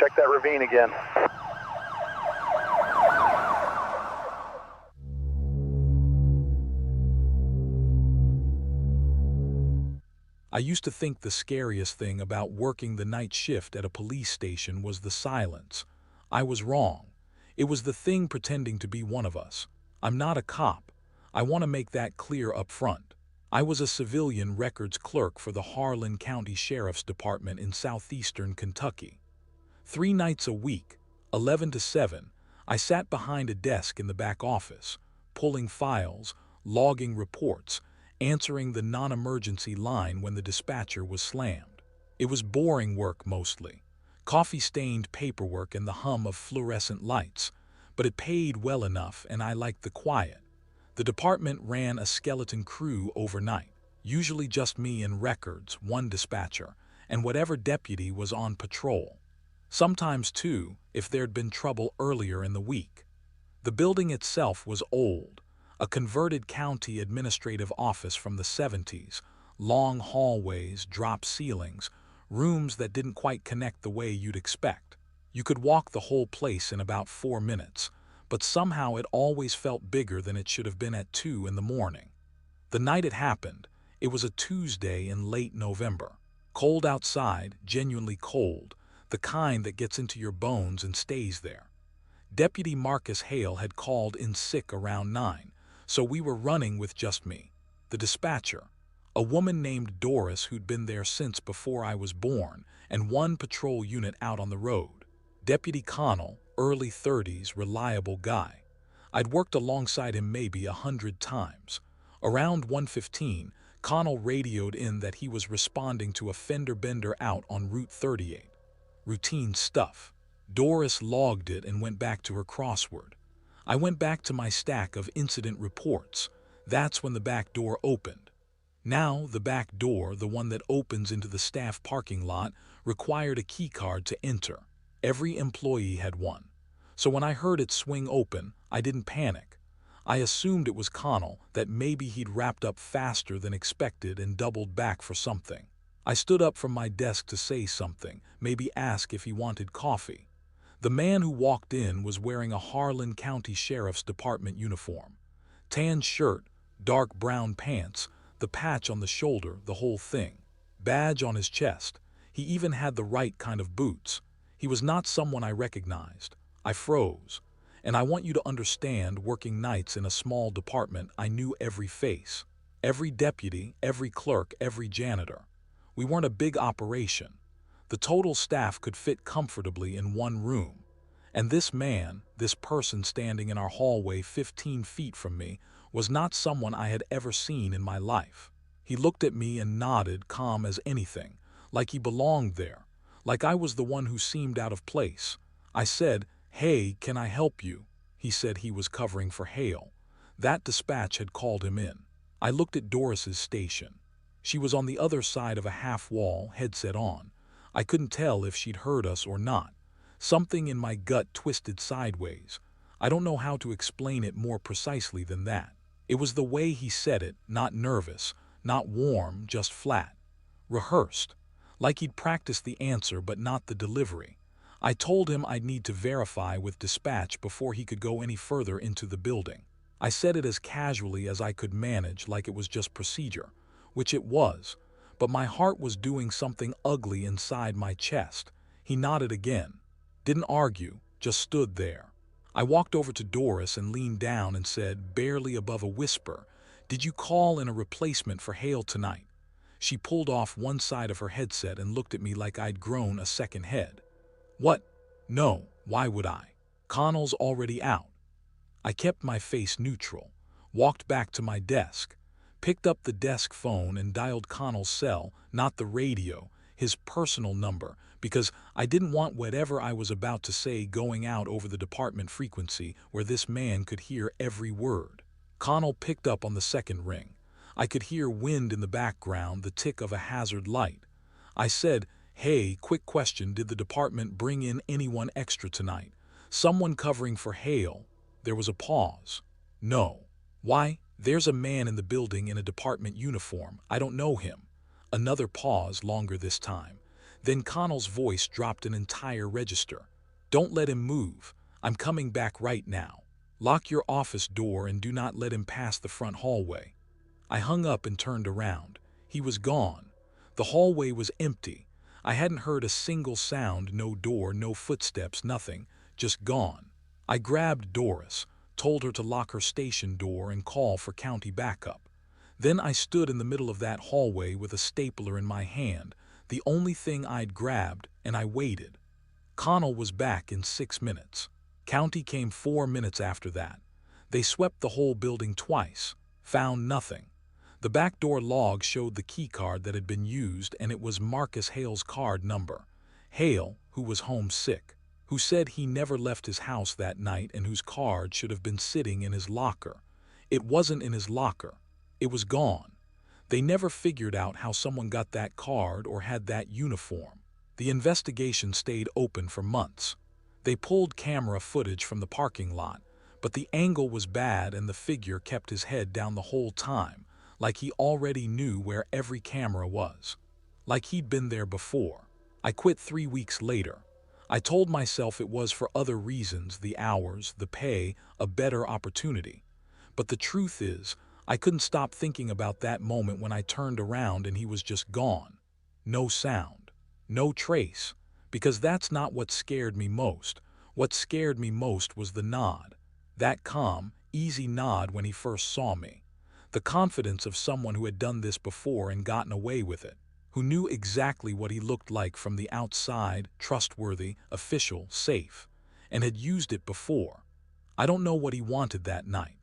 check that ravine again. I used to think the scariest thing about working the night shift at a police station was the silence. I was wrong. It was the thing pretending to be one of us. I'm not a cop. I want to make that clear up front. I was a civilian records clerk for the Harlan County Sheriff's Department in southeastern Kentucky. 3 nights a week, 11 to 7, I sat behind a desk in the back office, pulling files, logging reports, answering the non-emergency line when the dispatcher was slammed. It was boring work mostly, coffee-stained paperwork and the hum of fluorescent lights, but it paid well enough and I liked the quiet. The department ran a skeleton crew overnight, usually just me and records, one dispatcher, and whatever deputy was on patrol. Sometimes two, if there'd been trouble earlier in the week. The building itself was old, a converted county administrative office from the 70s, long hallways, drop ceilings, rooms that didn't quite connect the way you'd expect. You could walk the whole place in about 4 minutes, but somehow it always felt bigger than it should have been at 2 in the morning. The night it happened, it was a Tuesday in late November. Cold outside, genuinely cold, the kind that gets into your bones and stays there. Deputy Marcus Hale had called in sick around 9, so we were running with just me, the dispatcher, a woman named Doris who'd been there since before I was born, and one patrol unit out on the road. Deputy Connell, early 30s, reliable guy. I'd worked alongside him maybe 100 times. Around 1:15, Connell radioed in that he was responding to a fender bender out on Route 38. Routine stuff. Doris logged it and went back to her crossword. I went back to my stack of incident reports. That's when the back door opened. Now, the back door, the one that opens into the staff parking lot, required a key card to enter. Every employee had one. So when I heard it swing open, I didn't panic. I assumed it was Connell, that maybe he'd wrapped up faster than expected and doubled back for something. I stood up from my desk to say something, maybe ask if he wanted coffee. The man who walked in was wearing a Harlan County Sheriff's Department uniform. Tan shirt, dark brown pants, the patch on the shoulder, the whole thing. Badge on his chest. He even had the right kind of boots. He was not someone I recognized. I froze. And I want you to understand, working nights in a small department, I knew every face. Every deputy, every clerk, every janitor. We weren't a big operation. The total staff could fit comfortably in one room. And this man, this person standing in our hallway 15 feet from me, was not someone I had ever seen in my life. He looked at me and nodded, calm as anything, like he belonged there, like I was the one who seemed out of place. I said, "Hey, can I help you?" He said he was covering for Hale. That dispatch had called him in. I looked at Doris's station. She was on the other side of a half wall, headset on. I couldn't tell if she'd heard us or not. Something in my gut twisted sideways. I don't know how to explain it more precisely than that. It was the way he said it, not nervous, not warm, just flat. Rehearsed. Like he'd practiced the answer but not the delivery. I told him I'd need to verify with dispatch before he could go any further into the building. I said it as casually as I could manage, like it was just procedure, which it was, but my heart was doing something ugly inside my chest. He nodded again. Didn't argue, just stood there. I walked over to Doris and leaned down and said, barely above a whisper, "Did you call in a replacement for Hale tonight?" She pulled off one side of her headset and looked at me like I'd grown a second head. "What? No, why would I? Connell's already out." I kept my face neutral, walked back to my desk, picked up the desk phone and dialed Connell's cell, not the radio, his personal number, because I didn't want whatever I was about to say going out over the department frequency where this man could hear every word. Connell picked up on the second ring. I could hear wind in the background, the tick of a hazard light. I said, "Hey, quick question, did the department bring in anyone extra tonight? Someone covering for Hale?" There was a pause. "No." "Why? There's a man in the building in a department uniform. I don't know him." Another pause, longer this time. Then Connell's voice dropped an entire register. "Don't let him move. I'm coming back right now. Lock your office door and do not let him pass the front hallway." I hung up and turned around. He was gone. The hallway was empty. I hadn't heard a single sound, no door, no footsteps, nothing, just gone. I grabbed Doris, told her to lock her station door and call for county backup. Then I stood in the middle of that hallway with a stapler in my hand, the only thing I'd grabbed, and I waited. Connell was back in 6 minutes. County came 4 minutes after that. They swept the whole building twice, found nothing. The back door log showed the key card that had been used, and it was Marcus Hale's card number. Hale, who was homesick, who said he never left his house that night and whose card should have been sitting in his locker. It wasn't in his locker. It was gone. They never figured out how someone got that card or had that uniform. The investigation stayed open for months. They pulled camera footage from the parking lot, but the angle was bad and the figure kept his head down the whole time, like he already knew where every camera was. Like he'd been there before. I quit 3 weeks later. I told myself it was for other reasons, the hours, the pay, a better opportunity. But the truth is, I couldn't stop thinking about that moment when I turned around and he was just gone. No sound. No trace. Because that's not what scared me most. What scared me most was the nod. That calm, easy nod when he first saw me. The confidence of someone who had done this before and gotten away with it. Who knew exactly what he looked like from the outside, trustworthy, official, safe, and had used it before. I don't know what he wanted that night.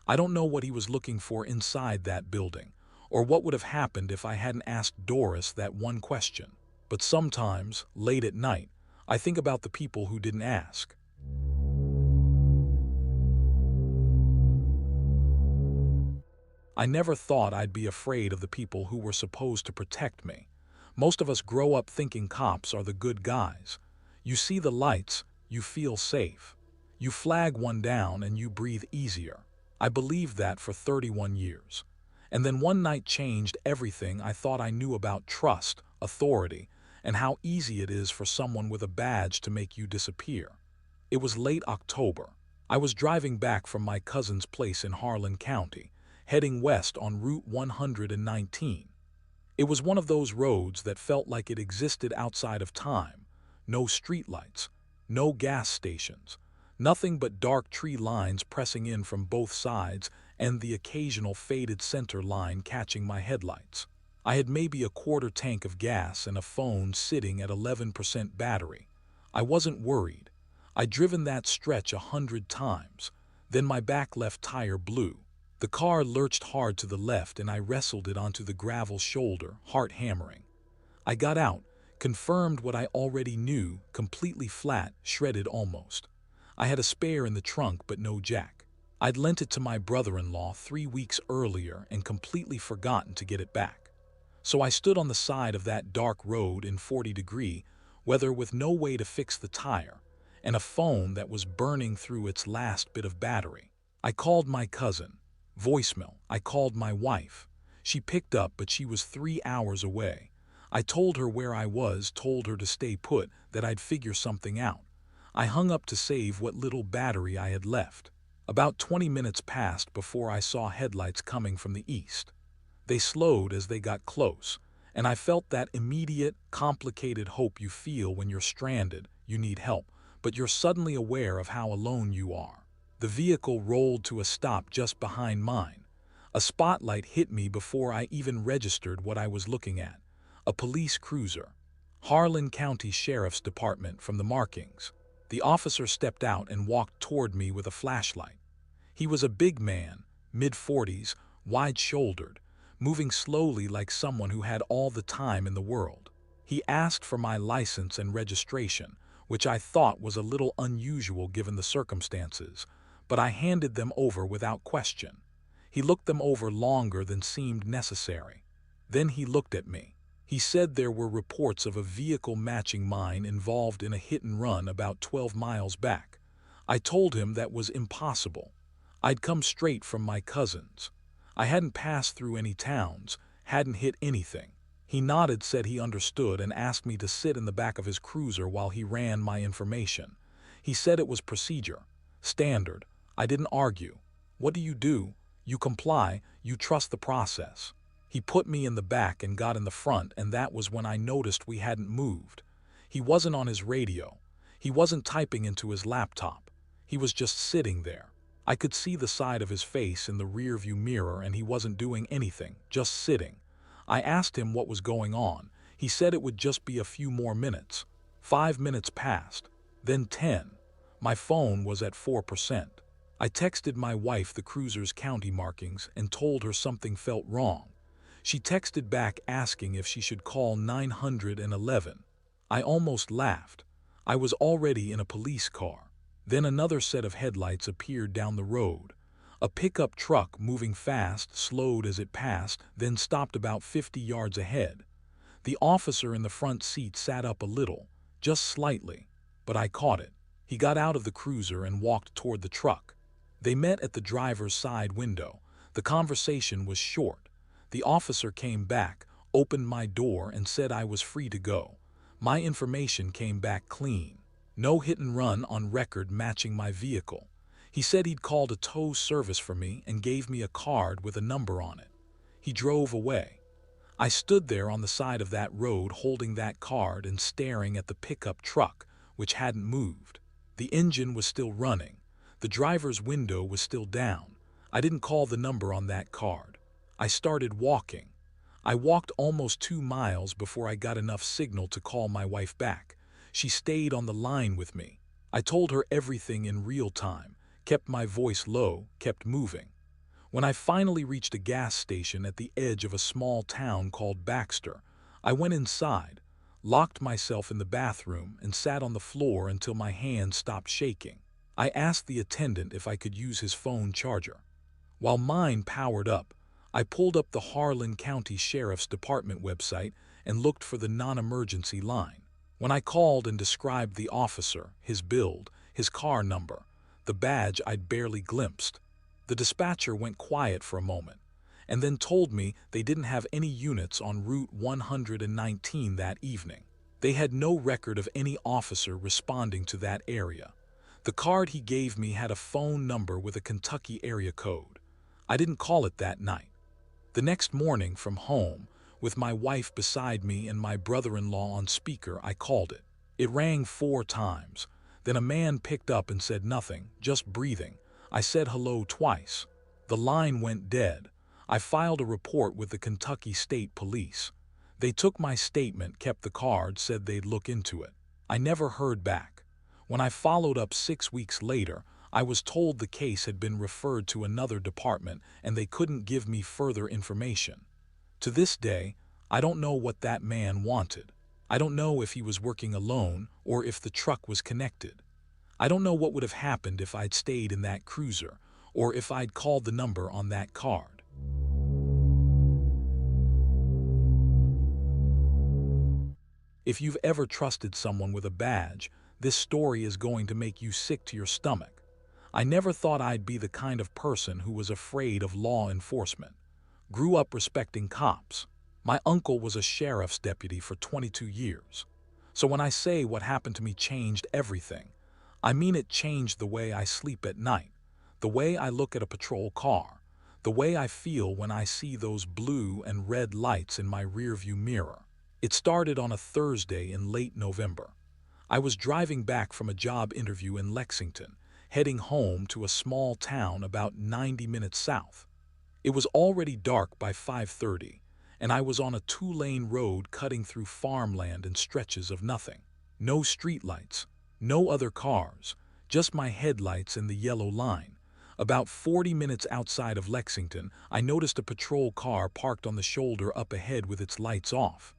I don't know what he was looking for inside that building, or what would have happened if I hadn't asked Doris that one question. But sometimes, late at night, I think about the people who didn't ask. I never thought I'd be afraid of the people who were supposed to protect me. Most of us grow up thinking cops are the good guys. You see the lights, you feel safe. You flag one down and you breathe easier. I believed that for 31 years. And then one night changed everything I thought I knew about trust, authority, and how easy it is for someone with a badge to make you disappear. It was late October. I was driving back from my cousin's place in Harlan County, heading west on Route 119. It was one of those roads that felt like it existed outside of time. No streetlights, no gas stations, nothing but dark tree lines pressing in from both sides and the occasional faded center line catching my headlights. I had maybe a quarter tank of gas and a phone sitting at 11% battery. I wasn't worried. I'd driven that stretch 100 times. Then my back left tire blew. The car lurched hard to the left and I wrestled it onto the gravel shoulder, heart hammering. I got out, confirmed what I already knew, completely flat, shredded almost. I had a spare in the trunk but no jack. I'd lent it to my brother-in-law 3 weeks earlier and completely forgotten to get it back. So I stood on the side of that dark road in 40-degree weather with no way to fix the tire, and a phone that was burning through its last bit of battery. I called my cousin. Voicemail. I called my wife. She picked up, but she was 3 hours away. I told her where I was, told her to stay put, that I'd figure something out. I hung up to save what little battery I had left. About 20 minutes passed before I saw headlights coming from the east. They slowed as they got close, and I felt that immediate, complicated hope you feel when you're stranded, you need help, but you're suddenly aware of how alone you are. The vehicle rolled to a stop just behind mine. A spotlight hit me before I even registered what I was looking at. A police cruiser. Harlan County Sheriff's Department from the markings. The officer stepped out and walked toward me with a flashlight. He was a big man, mid-40s, wide-shouldered, moving slowly like someone who had all the time in the world. He asked for my license and registration, which I thought was a little unusual given the circumstances, but I handed them over without question. He looked them over longer than seemed necessary. Then he looked at me. He said there were reports of a vehicle matching mine involved in a hit and run about 12 miles back. I told him that was impossible. I'd come straight from my cousin's. I hadn't passed through any towns, hadn't hit anything. He nodded, said he understood, and asked me to sit in the back of his cruiser while he ran my information. He said it was procedure. Standard. I didn't argue. What do? You comply, you trust the process. He put me in the back and got in the front, and that was when I noticed we hadn't moved. He wasn't on his radio. He wasn't typing into his laptop. He was just sitting there. I could see the side of his face in the rearview mirror, and he wasn't doing anything, just sitting. I asked him what was going on. He said it would just be a few more minutes. 5 minutes passed, then 10. My phone was at 4%. I texted my wife the cruiser's county markings and told her something felt wrong. She texted back asking if she should call 911. I almost laughed. I was already in a police car. Then another set of headlights appeared down the road. A pickup truck moving fast slowed as it passed, then stopped about 50 yards ahead. The officer in the front seat sat up a little, just slightly, but I caught it. He got out of the cruiser and walked toward the truck. They met at the driver's side window. The conversation was short. The officer came back, opened my door, and said I was free to go. My information came back clean. No hit and run on record matching my vehicle. He said he'd called a tow service for me and gave me a card with a number on it. He drove away. I stood there on the side of that road holding that card and staring at the pickup truck, which hadn't moved. The engine was still running. The driver's window was still down. I didn't call the number on that card. I started walking. I walked almost 2 miles before I got enough signal to call my wife back. She stayed on the line with me. I told her everything in real time, kept my voice low, kept moving. When I finally reached a gas station at the edge of a small town called Baxter, I went inside, locked myself in the bathroom, and sat on the floor until my hands stopped shaking. I asked the attendant if I could use his phone charger. While mine powered up, I pulled up the Harlan County Sheriff's Department website and looked for the non-emergency line. When I called and described the officer, his build, his car number, the badge I'd barely glimpsed, the dispatcher went quiet for a moment, and then told me they didn't have any units on Route 119 that evening. They had no record of any officer responding to that area. The card he gave me had a phone number with a Kentucky area code. I didn't call it that night. The next morning from home, with my wife beside me and my brother-in-law on speaker, I called it. It rang 4 times. Then a man picked up and said nothing, just breathing. I said hello twice. The line went dead. I filed a report with the Kentucky State Police. They took my statement, kept the card, said they'd look into it. I never heard back. When I followed up 6 weeks later, I was told the case had been referred to another department and they couldn't give me further information. To this day, I don't know what that man wanted. I don't know if he was working alone or if the truck was connected. I don't know what would have happened if I'd stayed in that cruiser or if I'd called the number on that card. If you've ever trusted someone with a badge, this story is going to make you sick to your stomach. I never thought I'd be the kind of person who was afraid of law enforcement. Grew up respecting cops. My uncle was a sheriff's deputy for 22 years. So when I say what happened to me changed everything, I mean it changed the way I sleep at night, the way I look at a patrol car, the way I feel when I see those blue and red lights in my rearview mirror. It started on a Thursday in late November. I was driving back from a job interview in Lexington, heading home to a small town about 90 minutes south. It was already dark by 5:30, and I was on a 2-lane road cutting through farmland and stretches of nothing. No streetlights, no other cars, just my headlights and the yellow line. About 40 minutes outside of Lexington, I noticed a patrol car parked on the shoulder up ahead with its lights off.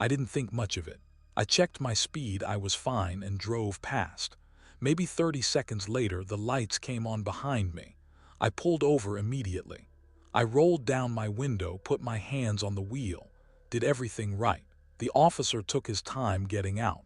I didn't think much of it. I checked my speed, I was fine, and drove past. Maybe 30 seconds later, the lights came on behind me. I pulled over immediately. I rolled down my window, put my hands on the wheel, did everything right. The officer took his time getting out.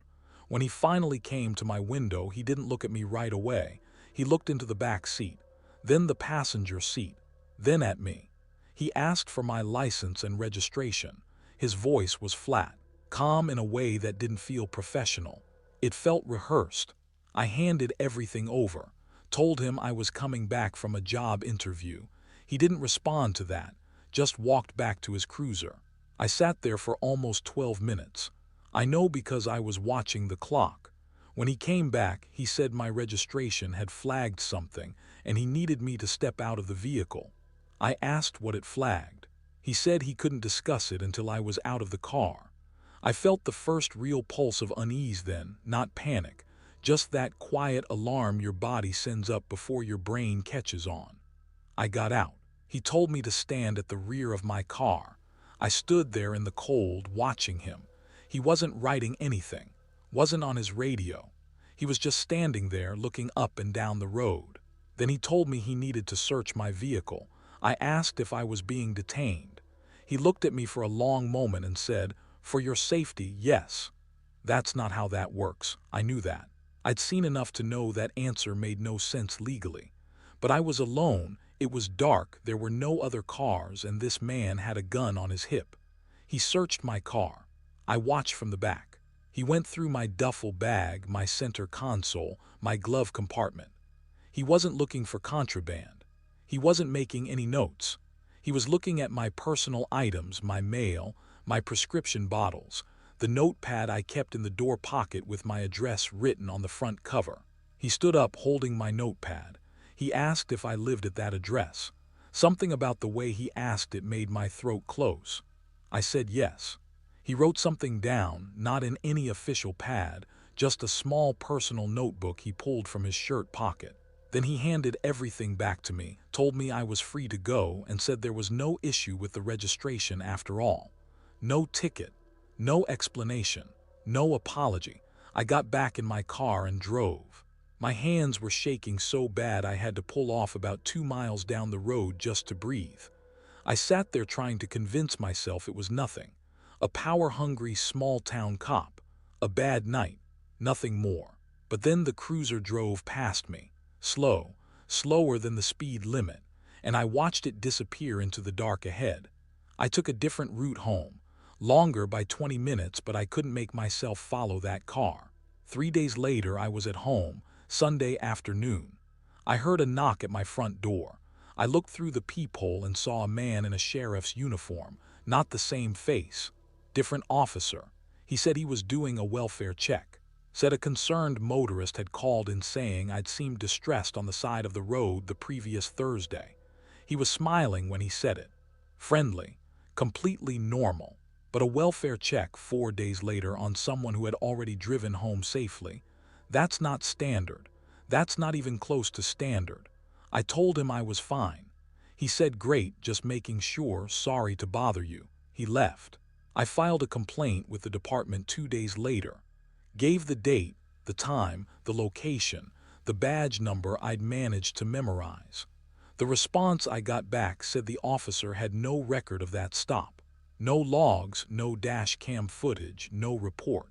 When he finally came to my window, he didn't look at me right away. He looked into the back seat, then the passenger seat, then at me. He asked for my license and registration. His voice was flat, calm in a way that didn't feel professional. It felt rehearsed. I handed everything over, told him I was coming back from a job interview. He didn't respond to that, just walked back to his cruiser. I sat there for almost 12 minutes. I know because I was watching the clock. When he came back, he said my registration had flagged something and he needed me to step out of the vehicle. I asked what it flagged. He said he couldn't discuss it until I was out of the car. I felt the first real pulse of unease then, not panic, just that quiet alarm your body sends up before your brain catches on. I got out. He told me to stand at the rear of my car. I stood there in the cold, watching him. He wasn't writing anything, wasn't on his radio. He was just standing there looking up and down the road. Then he told me he needed to search my vehicle. I asked if I was being detained. He looked at me for a long moment and said, "For your safety, yes." That's not how that works. I knew that. I'd seen enough to know that answer made no sense legally. But I was alone, it was dark, there were no other cars, and this man had a gun on his hip. He searched my car. I watched from the back. He went through my duffel bag, my center console, my glove compartment. He wasn't looking for contraband. He wasn't making any notes. He was looking at my personal items, my mail, my prescription bottles, the notepad I kept in the door pocket with my address written on the front cover. He stood up holding my notepad. He asked if I lived at that address. Something about the way he asked it made my throat close. I said yes. He wrote something down, not in any official pad, just a small personal notebook he pulled from his shirt pocket. Then he handed everything back to me, told me I was free to go, and said there was no issue with the registration after all. No ticket, no explanation, no apology. I got back in my car and drove. My hands were shaking so bad I had to pull off about 2 miles down the road just to breathe. I sat there trying to convince myself it was nothing. A power-hungry small-town cop. A bad night. Nothing more. But then the cruiser drove past me. Slow, slower than the speed limit, and I watched it disappear into the dark ahead. I took a different route home, longer by 20 minutes, but I couldn't make myself follow that car. 3 days later, I was at home, Sunday afternoon. I heard a knock at my front door. I looked through the peephole and saw a man in a sheriff's uniform, not the same face, different officer. He said he was doing a welfare check. Said a concerned motorist had called in saying I'd seemed distressed on the side of the road the previous Thursday. He was smiling when he said it. Friendly, completely normal. But a welfare check 4 days later on someone who had already driven home safely, that's not standard. That's not even close to standard. I told him I was fine. He said, "Great, just making sure, sorry to bother you." He left. I filed a complaint with the department 2 days later. Gave the date, the time, the location, the badge number I'd managed to memorize. The response I got back said the officer had no record of that stop. No logs, no dash cam footage, no report.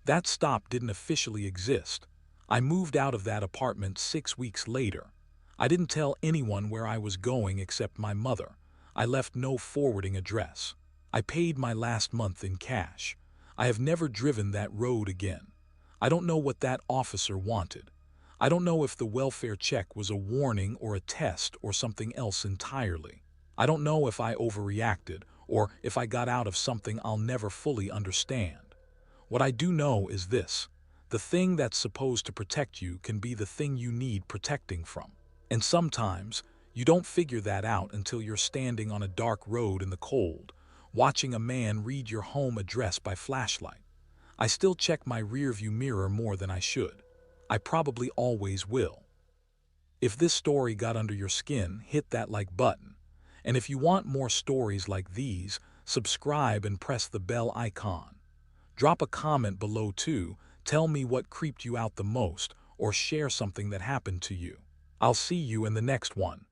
That stop didn't officially exist. I moved out of that apartment 6 weeks later. I didn't tell anyone where I was going except my mother. I left no forwarding address. I paid my last month in cash. I have never driven that road again. I don't know what that officer wanted. I don't know if the welfare check was a warning or a test or something else entirely. I don't know if I overreacted or if I got out of something I'll never fully understand. What I do know is this: the thing that's supposed to protect you can be the thing you need protecting from. And sometimes you don't figure that out until you're standing on a dark road in the cold, watching a man read your home address by flashlight. I still check my rearview mirror more than I should. I probably always will. If this story got under your skin, hit that like button. And if you want more stories like these, subscribe and press the bell icon. Drop a comment below too, tell me what creeped you out the most, or share something that happened to you. I'll see you in the next one.